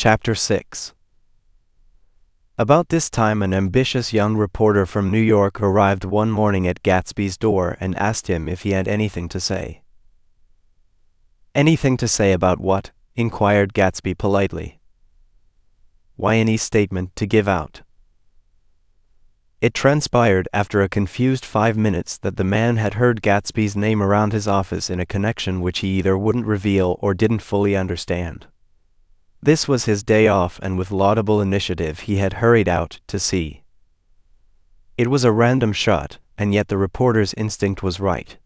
Chapter 6. About this time an ambitious young reporter from New York arrived one morning at Gatsby's door and asked him if he had anything to say. "Anything to say about what?" inquired Gatsby politely. "Why, any statement to give out." It transpired after a confused 5 minutes that the man had heard Gatsby's name around his office in a connection which he either wouldn't reveal or didn't fully understand. This was his day off, and with laudable initiative he had hurried out to see. It was a random shot, and yet the reporter's instinct was right.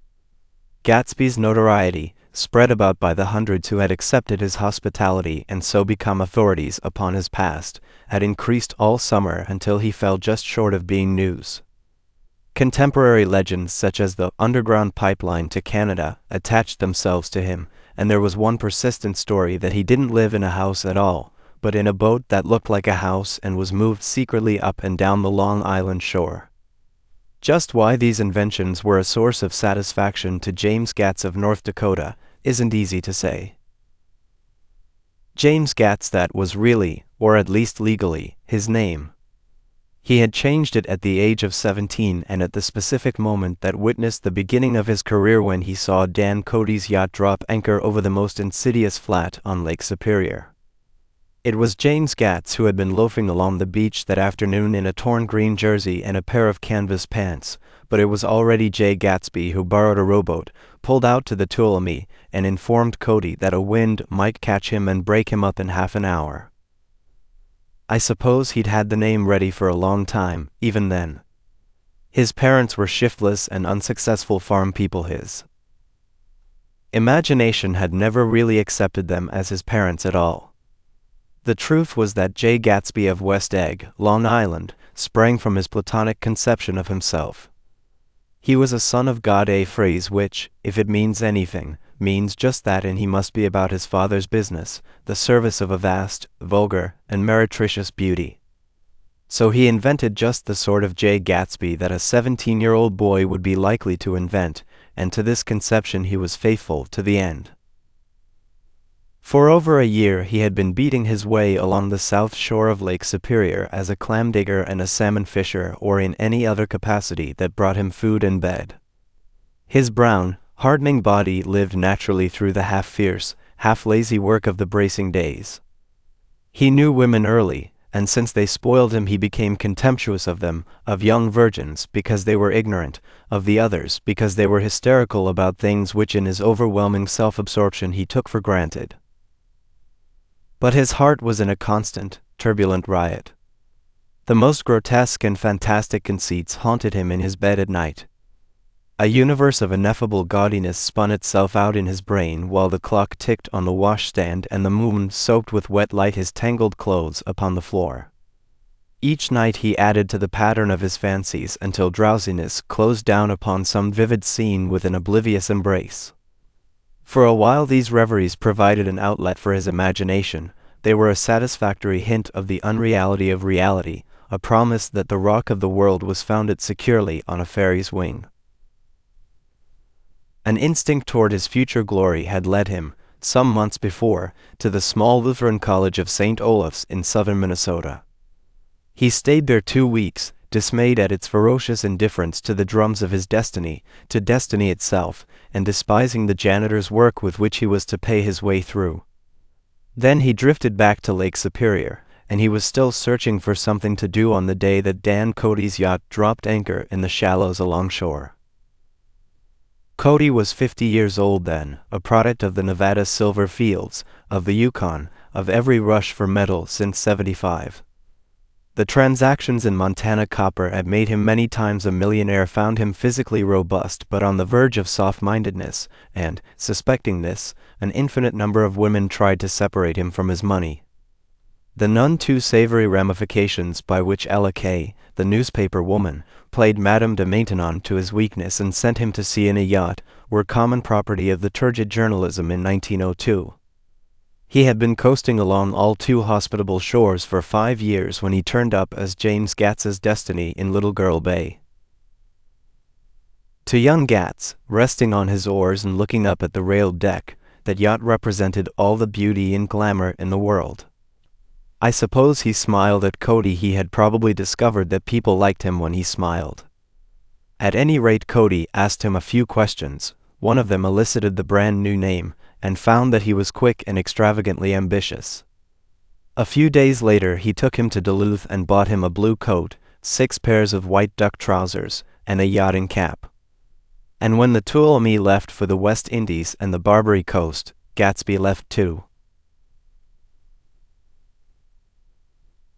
Gatsby's notoriety, spread about by the hundreds who had accepted his hospitality and so become authorities upon his past, had increased all summer until he fell just short of being news. Contemporary legends such as the underground pipeline to Canada attached themselves to him, and there was one persistent story that he didn't live in a house at all, but in a boat that looked like a house and was moved secretly up and down the Long Island shore. Just why these inventions were a source of satisfaction to James Gatz of North Dakota isn't easy to say. James Gatz, that was really, or at least legally, his name. He had changed it at the age of 17 and at the specific moment that witnessed the beginning of his career when he saw Dan Cody's yacht drop anchor over the most insidious flat on Lake Superior. It was James Gatz who had been loafing along the beach that afternoon in a torn green jersey and a pair of canvas pants, but it was already Jay Gatsby who borrowed a rowboat, pulled out to the Tuolumne, and informed Cody that a wind might catch him and break him up in half an hour. I suppose he'd had the name ready for a long time, even then. His parents were shiftless and unsuccessful farm people. His imagination had never really accepted them as his parents at all. The truth was that Jay Gatsby of West Egg, Long Island, sprang from his platonic conception of himself. He was a son of God, a phrase which, if it means anything, means just that, and he must be about his father's business, the service of a vast, vulgar, and meretricious beauty. So he invented just the sort of Jay Gatsby that a 17-year-old boy would be likely to invent, and to this conception he was faithful to the end. For over a year he had been beating his way along the south shore of Lake Superior as a clam digger and a salmon fisher, or in any other capacity that brought him food and bed. His brown, hardening body lived naturally through the half-fierce, half-lazy work of the bracing days. He knew women early, and since they spoiled him he became contemptuous of them, of young virgins because they were ignorant, of the others because they were hysterical about things which in his overwhelming self-absorption he took for granted. But his heart was in a constant, turbulent riot. The most grotesque and fantastic conceits haunted him in his bed at night. A universe of ineffable gaudiness spun itself out in his brain while the clock ticked on the washstand and the moon soaked with wet light his tangled clothes upon the floor. Each night he added to the pattern of his fancies until drowsiness closed down upon some vivid scene with an oblivious embrace. For a while these reveries provided an outlet for his imagination. They were a satisfactory hint of the unreality of reality, a promise that the rock of the world was founded securely on a fairy's wing. An instinct toward his future glory had led him, some months before, to the small Lutheran college of St. Olaf's in southern Minnesota. He stayed there 2 weeks, dismayed at its ferocious indifference to the drums of his destiny, to destiny itself, and despising the janitor's work with which he was to pay his way through. Then he drifted back to Lake Superior, and he was still searching for something to do on the day that Dan Cody's yacht dropped anchor in the shallows alongshore. Cody was 50 years old then, a product of the Nevada silver fields, of the Yukon, of every rush for metal since '75. The transactions in Montana copper had made him many times a millionaire, found him physically robust but on the verge of soft-mindedness, and, suspecting this, an infinite number of women tried to separate him from his money. The none too savory ramifications by which Ella Kay, the newspaper woman, played Madame de Maintenon to his weakness and sent him to sea in a yacht, were common property of the turgid journalism in 1902. He had been coasting along all too hospitable shores for 5 years when he turned up as James Gatz's destiny in Little Girl Bay. To young Gatz, resting on his oars and looking up at the railed deck, that yacht represented all the beauty and glamour in the world. I suppose he smiled at Cody. He had probably discovered that people liked him when he smiled. At any rate, Cody asked him a few questions. One of them elicited the brand new name, and found that he was quick and extravagantly ambitious. A few days later he took him to Duluth and bought him a blue coat, 6 pairs of white duck trousers, and a yachting cap. And when the Tuolumne left for the West Indies and the Barbary Coast, Gatsby left too.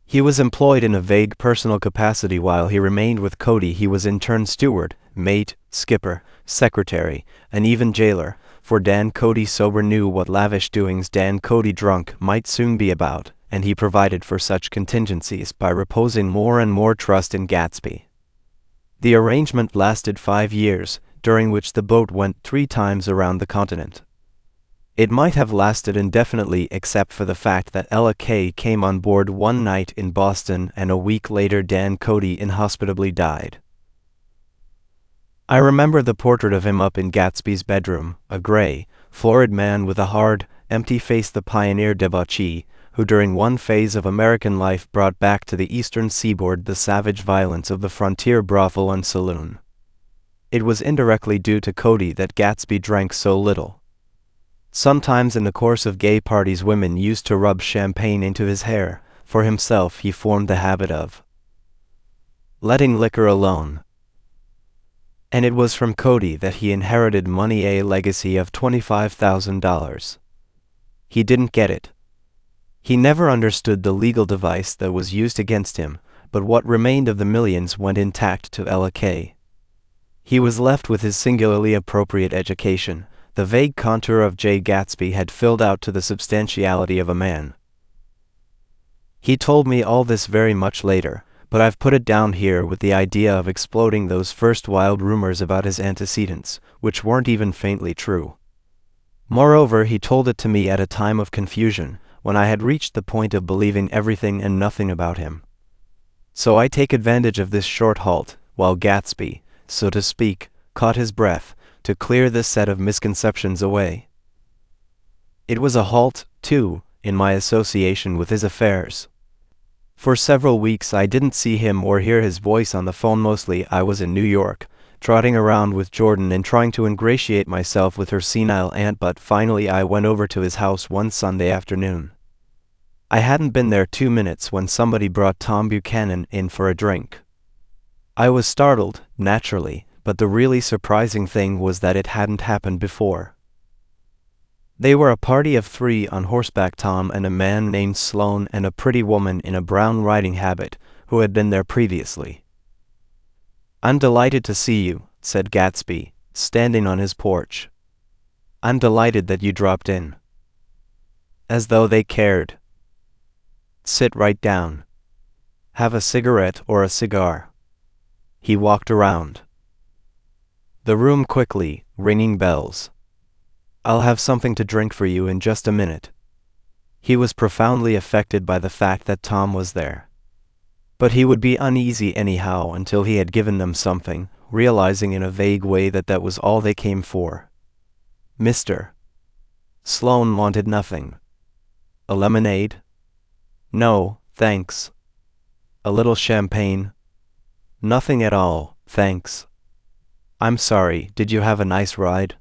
He was employed in a vague personal capacity while he remained with Cody. He was in turn steward, mate, skipper, secretary, and even jailer, for Dan Cody sober knew what lavish doings Dan Cody drunk might soon be about, and he provided for such contingencies by reposing more and more trust in Gatsby. The arrangement lasted 5 years, during which the boat went 3 times around the continent. It might have lasted indefinitely except for the fact that Ella Kay came on board one night in Boston and a week later Dan Cody inhospitably died. I remember the portrait of him up in Gatsby's bedroom, a gray, florid man with a hard, empty face, the pioneer debauchee, who during one phase of American life brought back to the eastern seaboard the savage violence of the frontier brothel and saloon. It was indirectly due to Cody that Gatsby drank so little. Sometimes in the course of gay parties women used to rub champagne into his hair. For himself he formed the habit of letting liquor alone. And it was from Cody that he inherited money, a legacy of $25,000. He didn't get it. He never understood the legal device that was used against him, but what remained of the millions went intact to Ella Kay. He was left with his singularly appropriate education. The vague contour of J. Gatsby had filled out to the substantiality of a man. He told me all this very much later, but I've put it down here with the idea of exploding those first wild rumors about his antecedents, which weren't even faintly true. Moreover, he told it to me at a time of confusion, when I had reached the point of believing everything and nothing about him. So I take advantage of this short halt, while Gatsby, so to speak, caught his breath, to clear this set of misconceptions away. It was a halt, too, in my association with his affairs. For several weeks I didn't see him or hear his voice on the phone. Mostly I was in New York, trotting around with Jordan and trying to ingratiate myself with her senile aunt, but finally I went over to his house one Sunday afternoon. I hadn't been there 2 minutes when somebody brought Tom Buchanan in for a drink. I was startled, naturally, but the really surprising thing was that it hadn't happened before. They were a party of 3 on horseback: Tom and a man named Sloan and a pretty woman in a brown riding habit, who had been there previously. "I'm delighted to see you," said Gatsby, standing on his porch. "I'm delighted that you dropped in." As though they cared. "Sit right down. Have a cigarette or a cigar?" He walked around the room quickly, ringing bells. "I'll have something to drink for you in just a minute." He was profoundly affected by the fact that Tom was there. But he would be uneasy anyhow until he had given them something, realizing in a vague way that that was all they came for. Mr. Sloan wanted nothing. "A lemonade?" "No, thanks." "A little champagne?" "Nothing at all, thanks." "I'm sorry, did you have a nice ride?"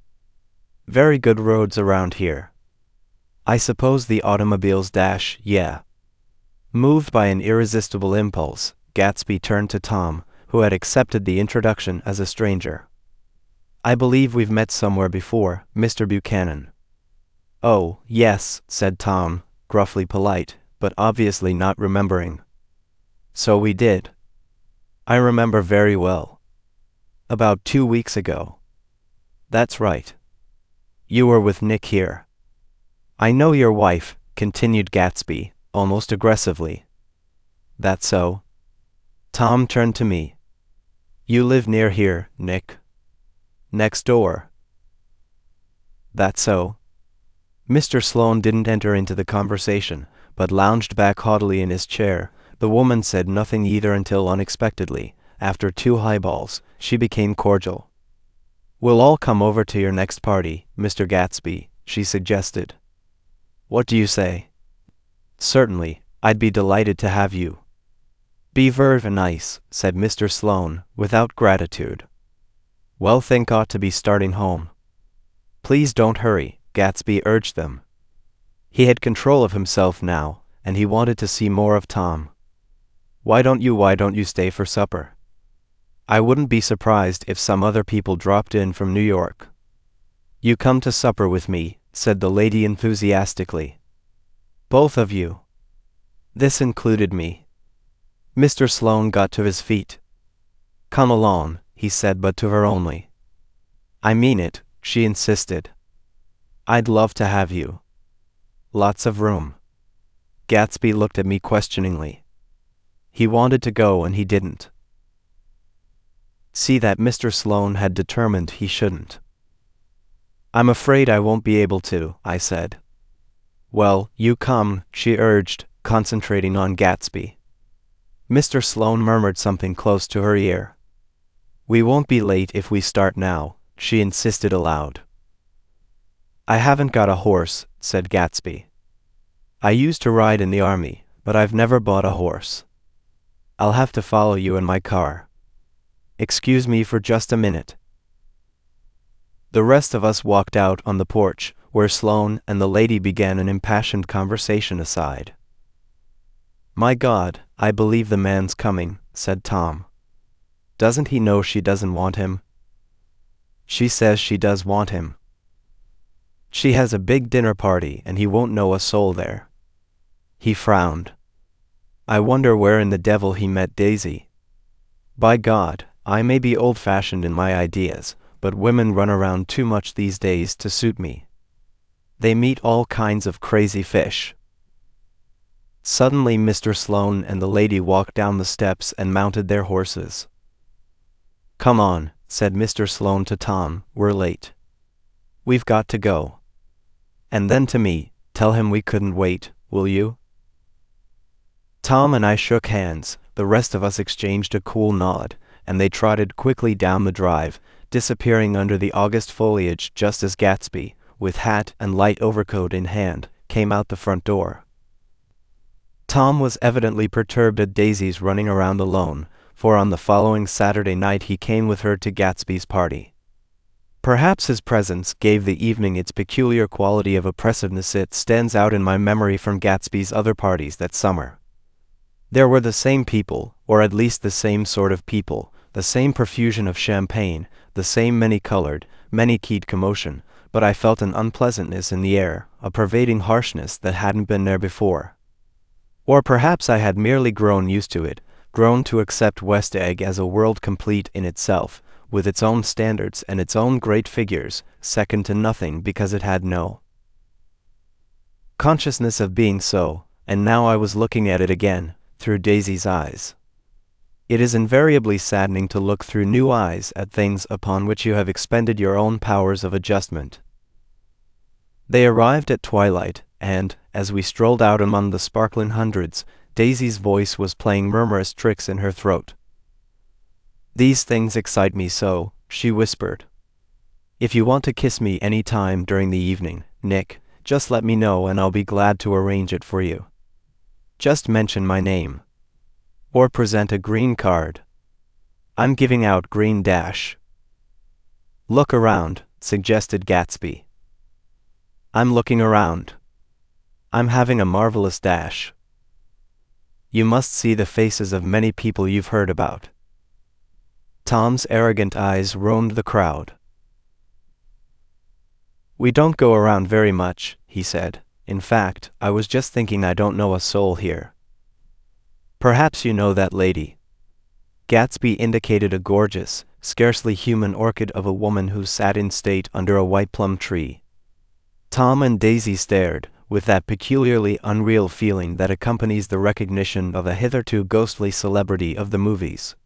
"Very good roads around here." "I suppose the automobiles dash, yeah." Moved by an irresistible impulse, Gatsby turned to Tom, who had accepted the introduction as a stranger. "I believe we've met somewhere before, Mr. Buchanan." "Oh, yes," said Tom, gruffly polite, but obviously not remembering. "So we did. I remember very well. About 2 weeks ago." "That's right. You were with Nick here." "I know your wife," continued Gatsby, almost aggressively. "That so?" Tom turned to me. "You live near here, Nick?" "Next door." "That so?" Mr. Sloan didn't enter into the conversation, but lounged back haughtily in his chair. The woman said nothing either until unexpectedly, after 2 highballs, she became cordial. "We'll all come over to your next party, Mr. Gatsby," she suggested. "What do you say?" "Certainly," I'd be delighted to have you. Be very nice, said Mr. Sloane, without gratitude. Well, think ought to be starting home. Please don't hurry, Gatsby urged them. He had control of himself now, and he wanted to see more of Tom. Why don't you stay for supper? I wouldn't be surprised if some other people dropped in from New York. You come to supper with me, said the lady enthusiastically. Both of you. This included me. Mr. Sloane got to his feet. Come along, he said, but to her only. I mean it, she insisted. I'd love to have you. Lots of room. Gatsby looked at me questioningly. He wanted to go and he didn't. See that Mr. Sloane had determined he shouldn't. I'm afraid I won't be able to, I said. Well, you come, she urged, concentrating on Gatsby. Mr. Sloane murmured something close to her ear. We won't be late if we start now, she insisted aloud. I haven't got a horse, said Gatsby. I used to ride in the army, but I've never bought a horse. I'll have to follow you in my car. Excuse me for just a minute. The rest of us walked out on the porch, where Sloane and the lady began an impassioned conversation aside. My God, I believe the man's coming, said Tom. Doesn't he know she doesn't want him? She says she does want him. She has a big dinner party and he won't know a soul there. He frowned. I wonder where in the devil he met Daisy. By God, I may be old-fashioned in my ideas, but women run around too much these days to suit me. They meet all kinds of crazy fish. Suddenly Mr. Sloane and the lady walked down the steps and mounted their horses. Come on, said Mr. Sloane to Tom, we're late. We've got to go. And then to me, tell him we couldn't wait, will you? Tom and I shook hands, the rest of us exchanged a cool nod, and they trotted quickly down the drive, disappearing under the August foliage just as Gatsby, with hat and light overcoat in hand, came out the front door. Tom was evidently perturbed at Daisy's running around alone, for on the following Saturday night he came with her to Gatsby's party. Perhaps his presence gave the evening its peculiar quality of oppressiveness. It stands out in my memory from Gatsby's other parties that summer. There were the same people, or at least the same sort of people, the same profusion of champagne, the same many-colored, many-keyed commotion, but I felt an unpleasantness in the air, a pervading harshness that hadn't been there before. Or perhaps I had merely grown used to it, grown to accept West Egg as a world complete in itself, with its own standards and its own great figures, second to nothing because it had no consciousness of being so, and now I was looking at it again, through Daisy's eyes. It is invariably saddening to look through new eyes at things upon which you have expended your own powers of adjustment. They arrived at twilight, and, as we strolled out among the sparkling hundreds, Daisy's voice was playing murmurous tricks in her throat. These things excite me so, she whispered. If you want to kiss me any time during the evening, Nick, just let me know and I'll be glad to arrange it for you. Just mention my name. Or present a green card. I'm giving out green dash. Look around, suggested Gatsby. I'm looking around. I'm having a marvelous dash. You must see the faces of many people you've heard about. Tom's arrogant eyes roamed the crowd. We don't go around very much, he said. In fact, I was just thinking I don't know a soul here. Perhaps you know that lady. Gatsby indicated a gorgeous, scarcely human orchid of a woman who sat in state under a white plum tree. Tom and Daisy stared, with that peculiarly unreal feeling that accompanies the recognition of a hitherto ghostly celebrity of the movies.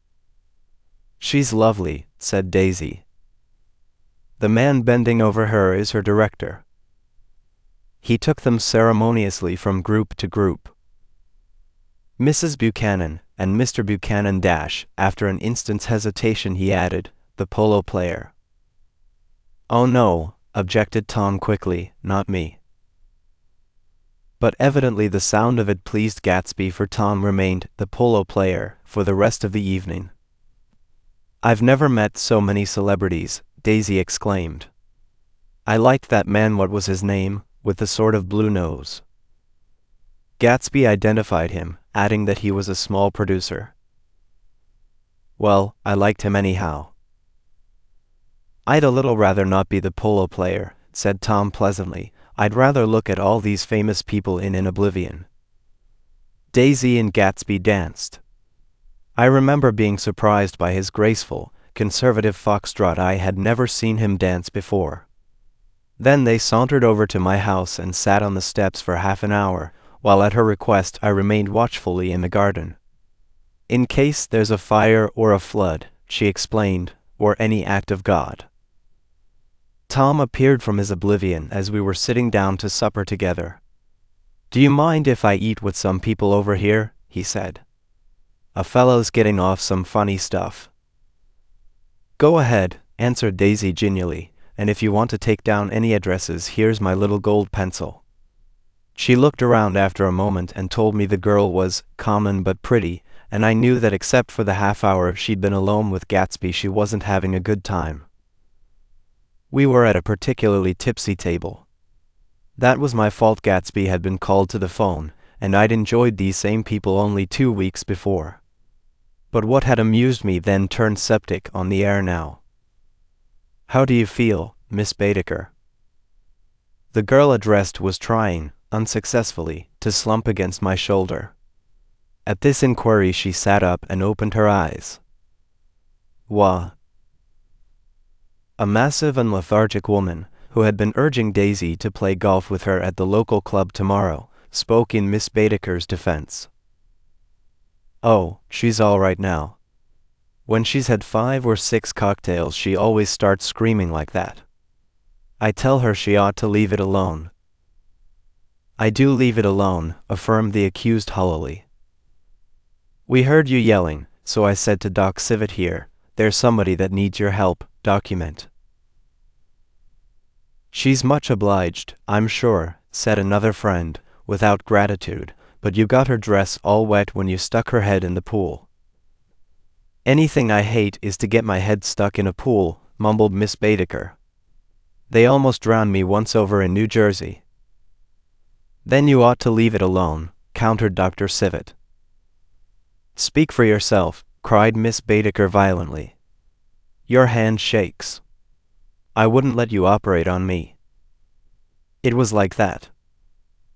She's lovely, said Daisy. The man bending over her is her director. He took them ceremoniously from group to group. Mrs. Buchanan, and Mr. Buchanan dash, after an instant's hesitation he added, the polo player. Oh no, objected Tom quickly, not me. But evidently the sound of it pleased Gatsby, for Tom remained the polo player for the rest of the evening. "I've never met so many celebrities," Daisy exclaimed. "I liked that man, what was his name, with the sort of blue nose." Gatsby identified him, adding that he was a small producer. "Well, I liked him anyhow." "I'd a little rather not be the polo player," said Tom pleasantly. "I'd rather look at all these famous people in oblivion." Daisy and Gatsby danced. I remember being surprised by his graceful, conservative foxtrot. I had never seen him dance before. Then they sauntered over to my house and sat on the steps for half an hour, while at her request I remained watchfully in the garden. "In case there's a fire or a flood," she explained, "or any act of God." Tom appeared from his oblivion as we were sitting down to supper together. "Do you mind if I eat with some people over here?" he said. "A fellow's getting off some funny stuff." "Go ahead," answered Daisy genially, "and if you want to take down any addresses, here's my little gold pencil." She looked around after a moment and told me the girl was common but pretty, and I knew that except for the half hour she'd been alone with Gatsby, she wasn't having a good time. We were at a particularly tipsy table. That was my fault. Gatsby had been called to the phone, and I'd enjoyed these same people only 2 weeks before. But what had amused me then turned septic on the air now. "How do you feel, Miss Baedeker?" The girl addressed was trying, unsuccessfully, to slump against my shoulder. At this inquiry she sat up and opened her eyes. "Wah." A massive and lethargic woman, who had been urging Daisy to play golf with her at the local club tomorrow, spoke in Miss Baedeker's defense. "Oh, she's all right now. When she's had 5 or 6 cocktails she always starts screaming like that. I tell her she ought to leave it alone." "I do leave it alone," affirmed the accused hollowly. "We heard you yelling, so I said to Doc Civet here, there's somebody that needs your help, document." "She's much obliged, I'm sure," said another friend, without gratitude, "but you got her dress all wet when you stuck her head in the pool." "Anything I hate is to get my head stuck in a pool," mumbled Miss Baedeker. "They almost drowned me once over in New Jersey." "Then you ought to leave it alone," countered Dr. Civet. "Speak for yourself," cried Miss Baedeker violently. "Your hand shakes. I wouldn't let you operate on me." It was like that.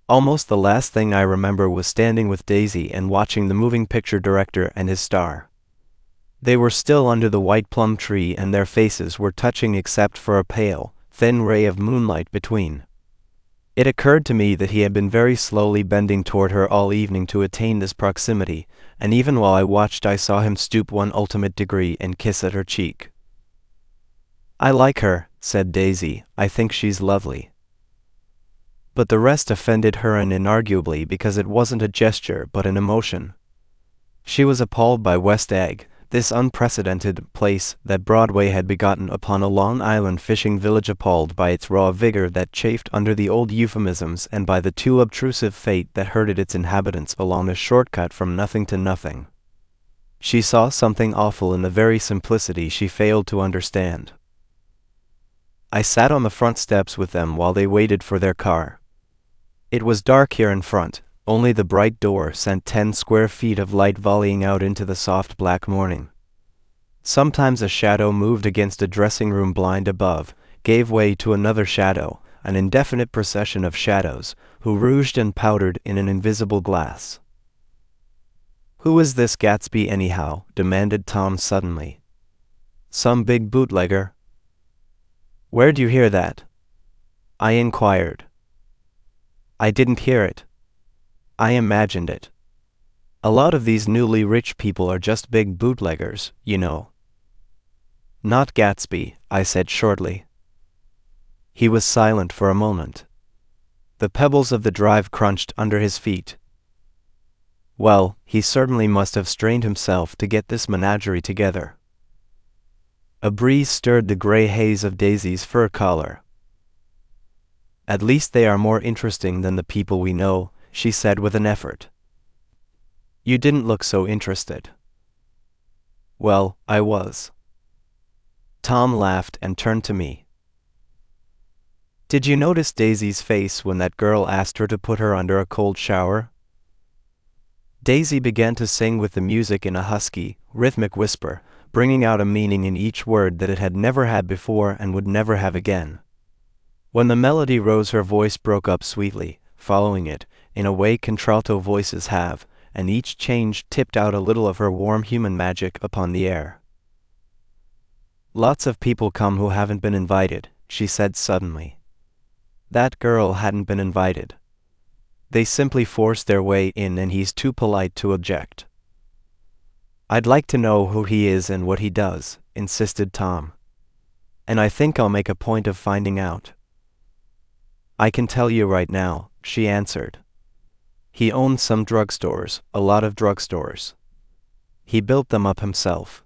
Almost the last thing I remember was standing with Daisy and watching the moving picture director and his star. They were still under the white plum tree and their faces were touching except for a pale, thin ray of moonlight between. It occurred to me that he had been very slowly bending toward her all evening to attain this proximity, and even while I watched I saw him stoop one ultimate degree and kiss at her cheek. "I like her," said Daisy. "I think she's lovely." But the rest offended her, and inarguably because it wasn't a gesture but an emotion. She was appalled by West Egg, this unprecedented place that Broadway had begotten upon a Long Island fishing village, appalled by its raw vigor that chafed under the old euphemisms and by the too obtrusive fate that herded its inhabitants along a shortcut from nothing to nothing. She saw something awful in the very simplicity she failed to understand. I sat on the front steps with them while they waited for their car. It was dark here in front. Only the bright door sent 10 square feet of light volleying out into the soft black morning. Sometimes a shadow moved against a dressing-room blind above, gave way to another shadow, an indefinite procession of shadows, who rouged and powdered in an invisible glass. "Who is this Gatsby anyhow?" demanded Tom suddenly. "Some big bootlegger?" "Where'd you hear that?" I inquired. "I didn't hear it. I imagined it. A lot of these newly rich people are just big bootleggers, you know." "Not Gatsby," I said shortly. He was silent for a moment. The pebbles of the drive crunched under his feet. Well, he certainly must have strained himself to get this menagerie together. A breeze stirred the gray haze of Daisy's fur collar. "At least they are more interesting than the people we know," she said with an effort. You didn't look so interested. Well, I was. Tom laughed and turned to me. Did you notice Daisy's face when that girl asked her to put her under a cold shower? Daisy began to sing with the music in a husky, rhythmic whisper, bringing out a meaning in each word that it had never had before and would never have again. When the melody rose, her voice broke up sweetly, following it, in a way contralto voices have, and each change tipped out a little of her warm human magic upon the air. Lots of people come who haven't been invited, she said suddenly. That girl hadn't been invited. They simply forced their way in and he's too polite to object. I'd like to know who he is and what he does, insisted Tom. And I think I'll make a point of finding out. I can tell you right now, she answered. He owns some drugstores, a lot of drugstores. He built them up himself.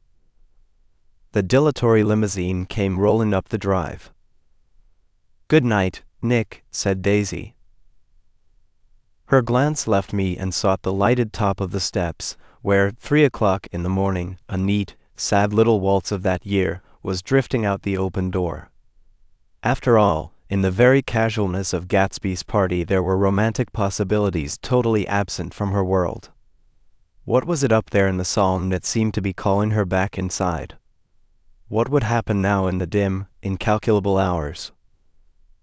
The dilatory limousine came rolling up the drive. Good night, Nick, said Daisy. Her glance left me and sought the lighted top of the steps, where, 3 o'clock in the morning, a neat, sad little waltz of that year was drifting out the open door. After all, in the very casualness of Gatsby's party there were romantic possibilities totally absent from her world. What was it up there in the song that seemed to be calling her back inside? What would happen now in the dim, incalculable hours?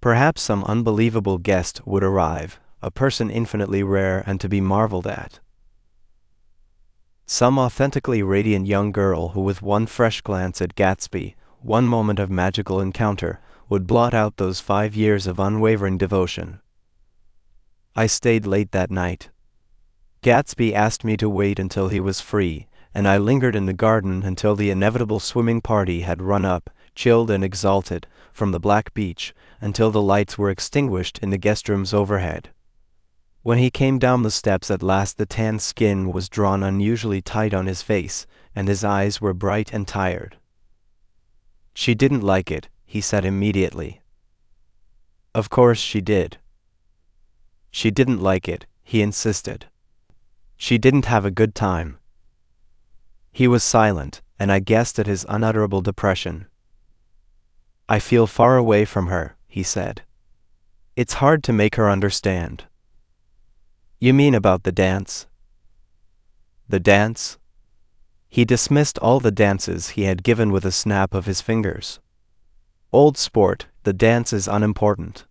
Perhaps some unbelievable guest would arrive, a person infinitely rare and to be marveled at. Some authentically radiant young girl who with one fresh glance at Gatsby, one moment of magical encounter, would blot out those 5 years of unwavering devotion. I stayed late that night. Gatsby asked me to wait until he was free, and I lingered in the garden until the inevitable swimming party had run up, chilled and exalted, from the black beach, until the lights were extinguished in the guest rooms overhead. When he came down the steps at last, the tanned skin was drawn unusually tight on his face, and his eyes were bright and tired. She didn't like it, he said immediately. Of course she did. She didn't like it, he insisted. She didn't have a good time. He was silent, and I guessed at his unutterable depression. I feel far away from her, he said. It's hard to make her understand. You mean about the dance? The dance? He dismissed all the dances he had given with a snap of his fingers. Old sport, the dance is unimportant.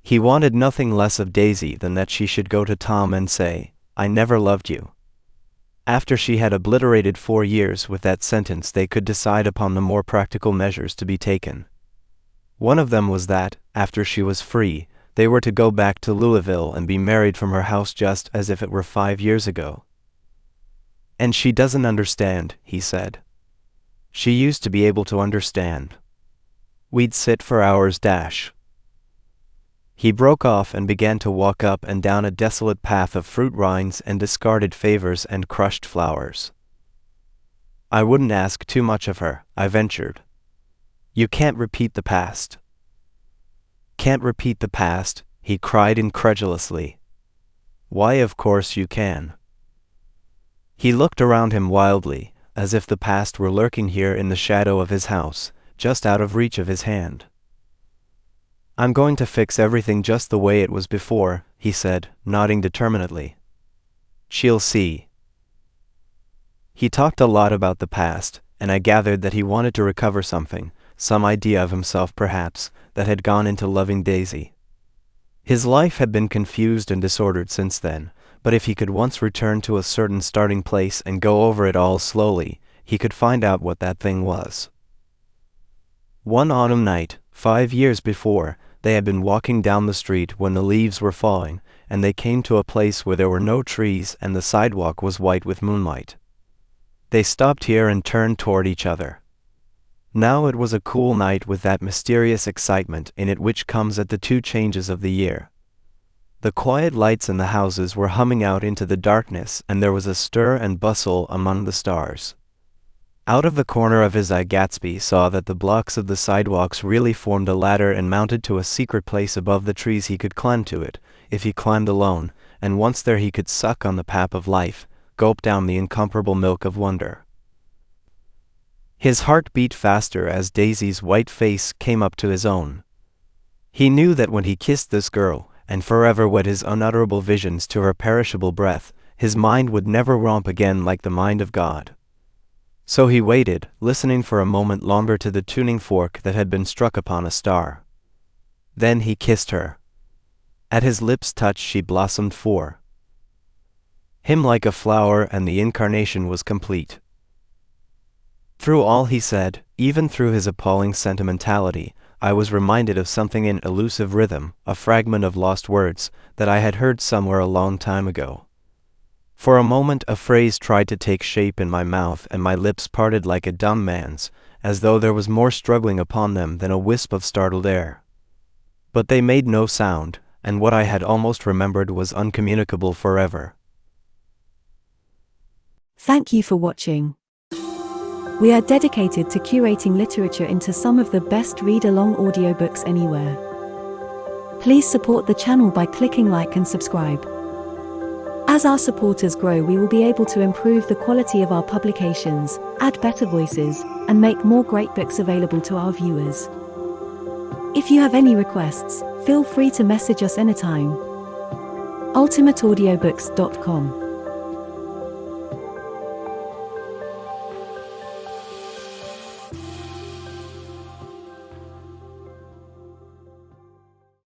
He wanted nothing less of Daisy than that she should go to Tom and say, I never loved you. After she had obliterated 4 years with that sentence, they could decide upon the more practical measures to be taken. One of them was that, after she was free, they were to go back to Louisville and be married from her house just as if it were 5 years ago. And she doesn't understand, he said. She used to be able to understand. We'd sit for hours. He broke off and began to walk up and down a desolate path of fruit rinds and discarded favors and crushed flowers. I wouldn't ask too much of her, I ventured. You can't repeat the past. Can't repeat the past, he cried incredulously. Why, of course you can. He looked around him wildly, as if the past were lurking here in the shadow of his house, just out of reach of his hand. I'm going to fix everything just the way it was before, he said, nodding determinedly. She'll see. He talked a lot about the past, and I gathered that he wanted to recover something, some idea of himself perhaps, that had gone into loving Daisy. His life had been confused and disordered since then, but if he could once return to a certain starting place and go over it all slowly, he could find out what that thing was. One autumn night, 5 years before, they had been walking down the street when the leaves were falling, and they came to a place where there were no trees and the sidewalk was white with moonlight. They stopped here and turned toward each other. Now it was a cool night with that mysterious excitement in it which comes at the 2 changes of the year. The quiet lights in the houses were humming out into the darkness, and there was a stir and bustle among the stars. Out of the corner of his eye, Gatsby saw that the blocks of the sidewalks really formed a ladder and mounted to a secret place above the trees. He could climb to it, if he climbed alone, and once there he could suck on the pap of life, gulp down the incomparable milk of wonder. His heart beat faster as Daisy's white face came up to his own. He knew that when he kissed this girl, and forever wed his unutterable visions to her perishable breath, his mind would never romp again like the mind of God. So he waited, listening for a moment longer to the tuning fork that had been struck upon a star. Then he kissed her. At his lips' touch she blossomed for him like a flower, and the incarnation was complete. Through all he said, even through his appalling sentimentality, I was reminded of something in elusive rhythm, a fragment of lost words, that I had heard somewhere a long time ago. For a moment a phrase tried to take shape in my mouth, and my lips parted like a dumb man's, as though there was more struggling upon them than a wisp of startled air. But they made no sound, and what I had almost remembered was uncommunicable forever. Thank you for watching. We are dedicated to curating literature into some of the best read-along audiobooks anywhere. Please support the channel by clicking like and subscribe. As our supporters grow, we will be able to improve the quality of our publications, add better voices, and make more great books available to our viewers. If you have any requests, feel free to message us anytime. ultimateaudiobooks.com